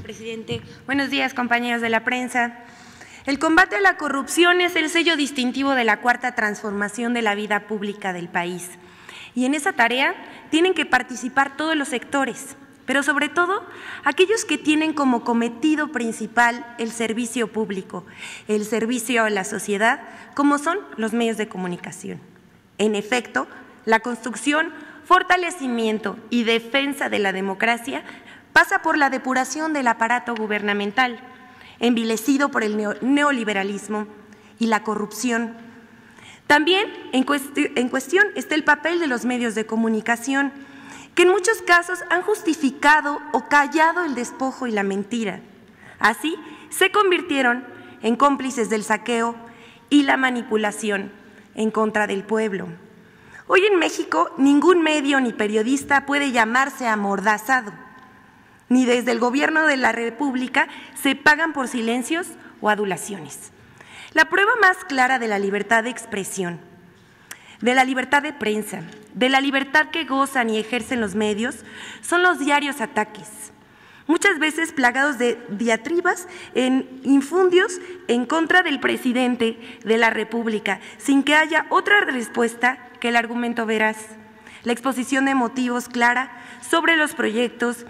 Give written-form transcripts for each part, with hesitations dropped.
Presidente. Buenos días, compañeros de la prensa. El combate a la corrupción es el sello distintivo de la cuarta transformación de la vida pública del país. Y en esa tarea tienen que participar todos los sectores, pero sobre todo aquellos que tienen como cometido principal el servicio público, el servicio a la sociedad, como son los medios de comunicación. En efecto, la construcción, fortalecimiento y defensa de la democracia pasa por la depuración del aparato gubernamental, envilecido por el neoliberalismo y la corrupción. También en cuestión está el papel de los medios de comunicación, que en muchos casos han justificado o callado el despojo y la mentira. Así, se convirtieron en cómplices del saqueo y la manipulación en contra del pueblo. Hoy en México, ningún medio ni periodista puede llamarse amordazado, ni desde el Gobierno de la República se pagan por silencios o adulaciones. La prueba más clara de la libertad de expresión, de la libertad de prensa, de la libertad que gozan y ejercen los medios, son los diarios ataques, muchas veces plagados de diatribas infundios en contra del presidente de la República, sin que haya otra respuesta que el argumento veraz, la exposición de motivos clara sobre los proyectos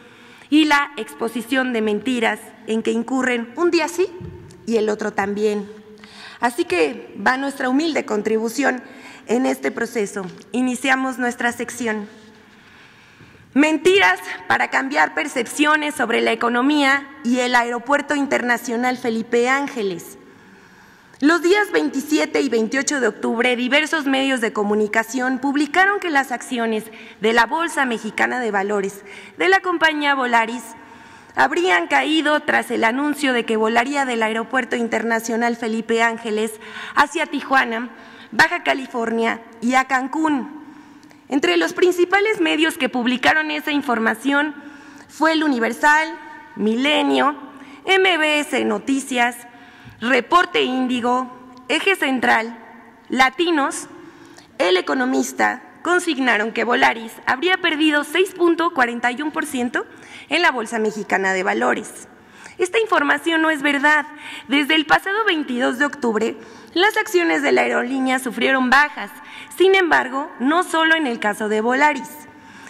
y la exposición de mentiras en que incurren un día sí y el otro también. Así que va nuestra humilde contribución en este proceso. Iniciamos nuestra sección. Mentiras para cambiar percepciones sobre la economía y el Aeropuerto Internacional Felipe Ángeles. Los días 27 y 28 de octubre, diversos medios de comunicación publicaron que las acciones de la Bolsa Mexicana de Valores de la compañía Volaris habrían caído tras el anuncio de que volaría del Aeropuerto Internacional Felipe Ángeles hacia Tijuana, Baja California y a Cancún. Entre los principales medios que publicaron esa información fue El Universal, Milenio, MBS Noticias, Reporte Índigo, Eje Central, Latinos, El Economista consignaron que Volaris habría perdido 6.41% en la Bolsa Mexicana de Valores. Esta información no es verdad. Desde el pasado 22 de octubre, las acciones de la aerolínea sufrieron bajas. Sin embargo, no solo en el caso de Volaris,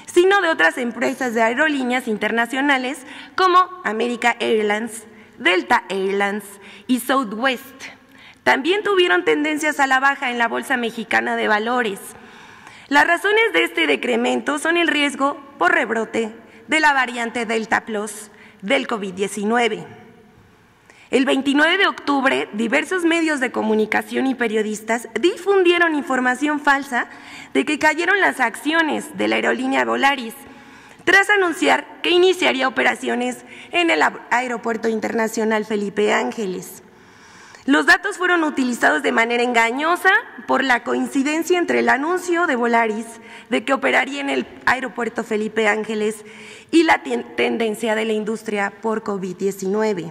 sino de otras empresas de aerolíneas internacionales como American Airlines, Delta Airlines y Southwest. También tuvieron tendencias a la baja en la Bolsa Mexicana de Valores. Las razones de este decremento son el riesgo por rebrote de la variante Delta Plus del COVID-19. El 29 de octubre, diversos medios de comunicación y periodistas difundieron información falsa de que cayeron las acciones de la aerolínea Volaris, tras anunciar que iniciaría operaciones en el Aeropuerto Internacional Felipe Ángeles. Los datos fueron utilizados de manera engañosa por la coincidencia entre el anuncio de Volaris de que operaría en el Aeropuerto Felipe Ángeles y la tendencia de la industria por COVID-19.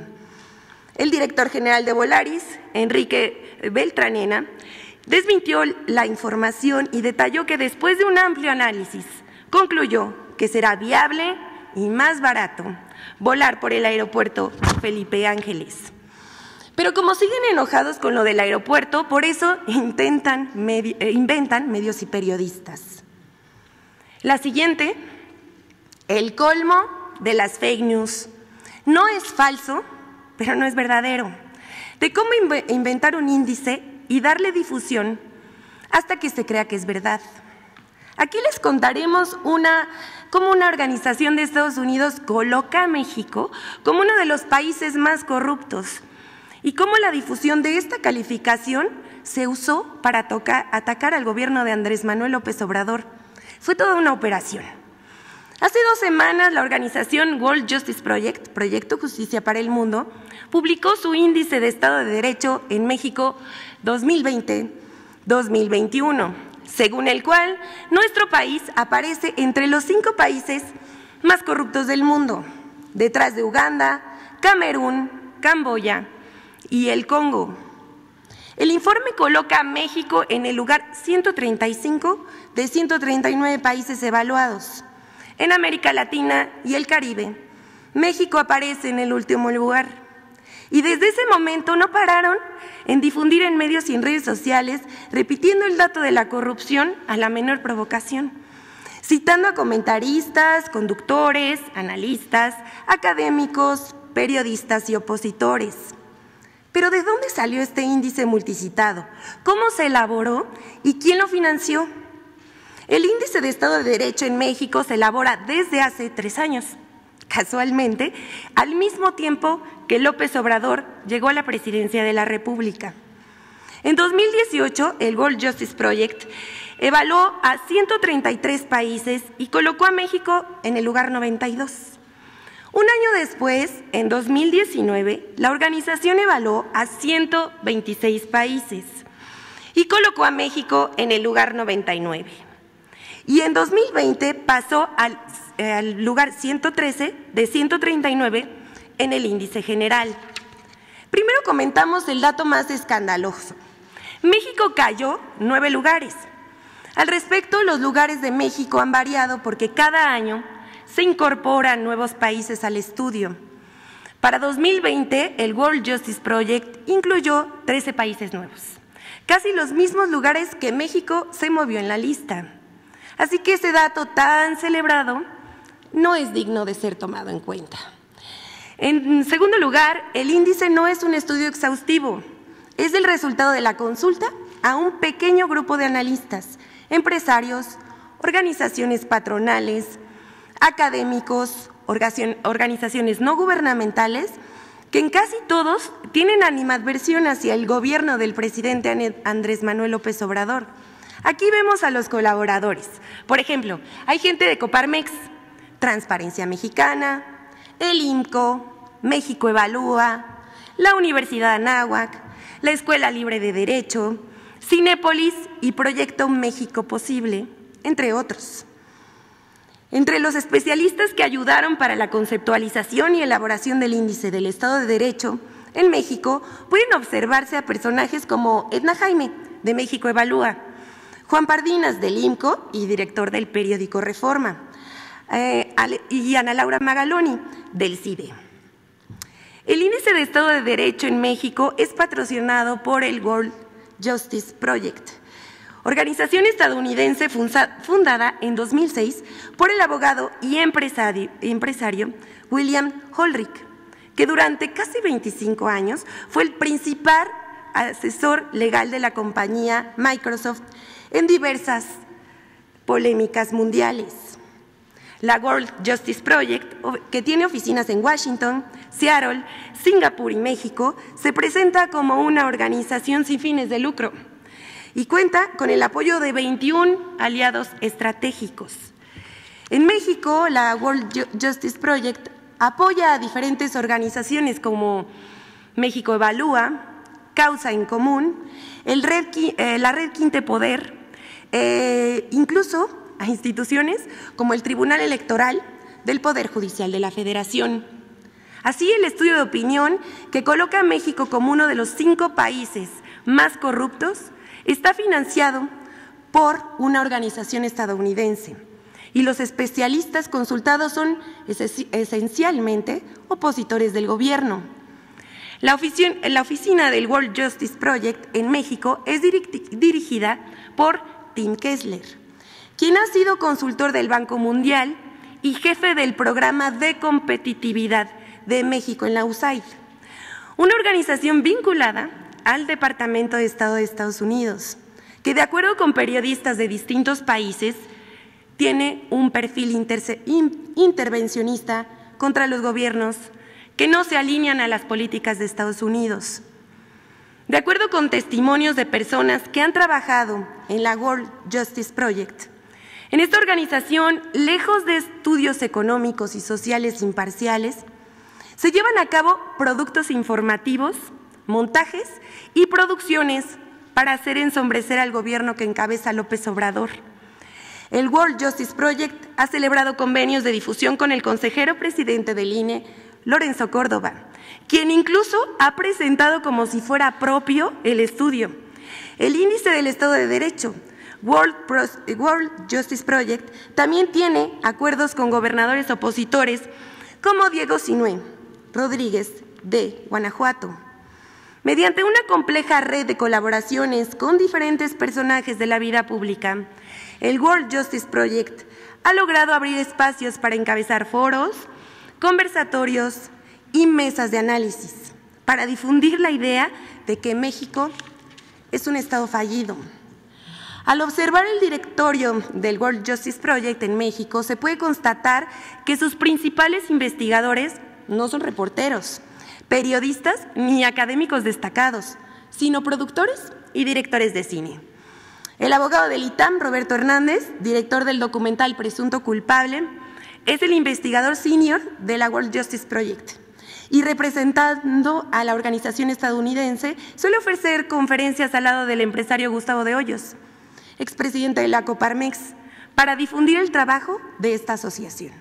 El director general de Volaris, Enrique Beltranena, desmintió la información y detalló que después de un amplio análisis concluyó que será viable y más barato volar por el Aeropuerto Felipe Ángeles. Pero como siguen enojados con lo del aeropuerto, por eso inventan medios y periodistas. La siguiente, el colmo de las fake news. No es falso, pero no es verdadero. De cómo inventar un índice y darle difusión hasta que se crea que es verdad. Aquí les contaremos cómo una organización de Estados Unidos coloca a México como uno de los países más corruptos y cómo la difusión de esta calificación se usó para atacar al gobierno de Andrés Manuel López Obrador. Fue toda una operación. Hace 2 semanas, la organización World Justice Project, Proyecto Justicia para el Mundo, publicó su índice de Estado de Derecho en México 2020-2021, según el cual nuestro país aparece entre los 5 países más corruptos del mundo, detrás de Uganda, Camerún, Camboya y el Congo. El informe coloca a México en el lugar 135 de 139 países evaluados. En América Latina y el Caribe, México aparece en el último lugar. Y desde ese momento no pararon en difundir en medios y en redes sociales, repitiendo el dato de la corrupción a la menor provocación, citando a comentaristas, conductores, analistas, académicos, periodistas y opositores. Pero ¿de dónde salió este índice multicitado? ¿Cómo se elaboró y quién lo financió? El Índice de Estado de Derecho en México se elabora desde hace 3 años, casualmente, al mismo tiempo que López Obrador llegó a la presidencia de la República. En 2018, el World Justice Project evaluó a 133 países y colocó a México en el lugar 92. Un año después, en 2019, la organización evaluó a 126 países y colocó a México en el lugar 99. Y en 2020 pasó al lugar 113 de 139 en el índice general. Primero comentamos el dato más escandaloso. México cayó 9 lugares. Al respecto, los lugares de México han variado porque cada año se incorporan nuevos países al estudio. Para 2020, el World Justice Project incluyó 13 países nuevos, casi los mismos lugares que México se movió en la lista. Así que ese dato tan celebrado no es digno de ser tomado en cuenta. En segundo lugar, el índice no es un estudio exhaustivo, es el resultado de la consulta a un pequeño grupo de analistas, empresarios, organizaciones patronales, académicos, organizaciones no gubernamentales, que en casi todos tienen animadversión hacia el gobierno del presidente Andrés Manuel López Obrador. Aquí vemos a los colaboradores. Por ejemplo, hay gente de Coparmex, Transparencia Mexicana, el IMCO, México Evalúa, la Universidad Anáhuac, la Escuela Libre de Derecho, Cinépolis y Proyecto México Posible, entre otros. Entre los especialistas que ayudaron para la conceptualización y elaboración del Índice del Estado de Derecho en México pueden observarse a personajes como Edna Jaime, de México Evalúa, Juan Pardinas, del IMCO y director del periódico Reforma, y Ana Laura Magaloni, del CIDE. El Índice de Estado de Derecho en México es patrocinado por el World Justice Project, organización estadounidense fundada en 2006 por el abogado y empresario William Holrick, que durante casi 25 años fue el principal asesor legal de la compañía Microsoft en diversas polémicas mundiales. La World Justice Project, que tiene oficinas en Washington, Seattle, Singapur y México, se presenta como una organización sin fines de lucro y cuenta con el apoyo de 21 aliados estratégicos. En México, la World Justice Project apoya a diferentes organizaciones como México Evalúa, Causa en Común, la Red Quinte Poder, incluso a instituciones como el Tribunal Electoral del Poder Judicial de la Federación. Así, el estudio de opinión, que coloca a México como uno de los 5 países más corruptos, está financiado por una organización estadounidense y los especialistas consultados son esencialmente opositores del gobierno. La oficina del World Justice Project en México es dirigida por Tim Kessler, quien ha sido consultor del Banco Mundial y jefe del Programa de Competitividad de México en la USAID, una organización vinculada al Departamento de Estado de Estados Unidos, que de acuerdo con periodistas de distintos países, tiene un perfil intervencionista contra los gobiernos que no se alinean a las políticas de Estados Unidos. De acuerdo con testimonios de personas que han trabajado en la World Justice Project, en esta organización, lejos de estudios económicos y sociales imparciales, se llevan a cabo productos informativos, montajes y producciones para hacer ensombrecer al gobierno que encabeza López Obrador. El World Justice Project ha celebrado convenios de difusión con el consejero presidente del INE, Lorenzo Córdoba, quien incluso ha presentado como si fuera propio el estudio. El Índice del Estado de Derecho, World Justice Project, también tiene acuerdos con gobernadores opositores como Diego Sinué Rodríguez de Guanajuato. Mediante una compleja red de colaboraciones con diferentes personajes de la vida pública, el World Justice Project ha logrado abrir espacios para encabezar foros, conversatorios y mesas de análisis para difundir la idea de que México es un Estado fallido. Al observar el directorio del World Justice Project en México, se puede constatar que sus principales investigadores no son reporteros, periodistas ni académicos destacados, sino productores y directores de cine. El abogado del ITAM, Roberto Hernández, director del documental Presunto Culpable, es el investigador senior de la World Justice Project y representando a la organización estadounidense suele ofrecer conferencias al lado del empresario Gustavo de Hoyos, expresidente de la Coparmex, para difundir el trabajo de esta asociación.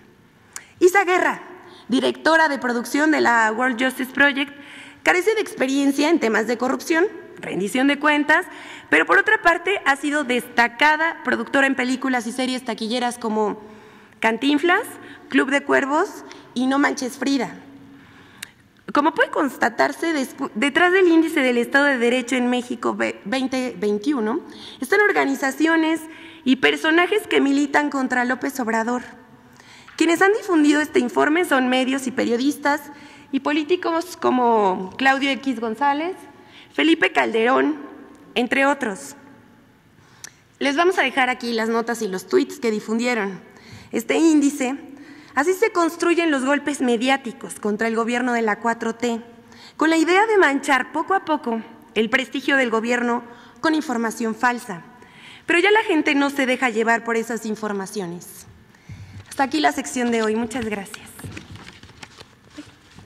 Isa Guerra, directora de producción de la World Justice Project, carece de experiencia en temas de corrupción, rendición de cuentas, pero por otra parte ha sido destacada productora en películas y series taquilleras como Cantinflas, Club de Cuervos y No Manches Frida. Como puede constatarse, detrás del Índice del Estado de Derecho en México 2021 están organizaciones y personajes que militan contra López Obrador. Quienes han difundido este informe son medios y periodistas y políticos como Claudio X González, Felipe Calderón, entre otros. Les vamos a dejar aquí las notas y los tweets que difundieron. Este índice, así se construyen los golpes mediáticos contra el gobierno de la 4T, con la idea de manchar poco a poco el prestigio del gobierno con información falsa. Pero ya la gente no se deja llevar por esas informaciones. Hasta aquí la sección de hoy. Muchas gracias.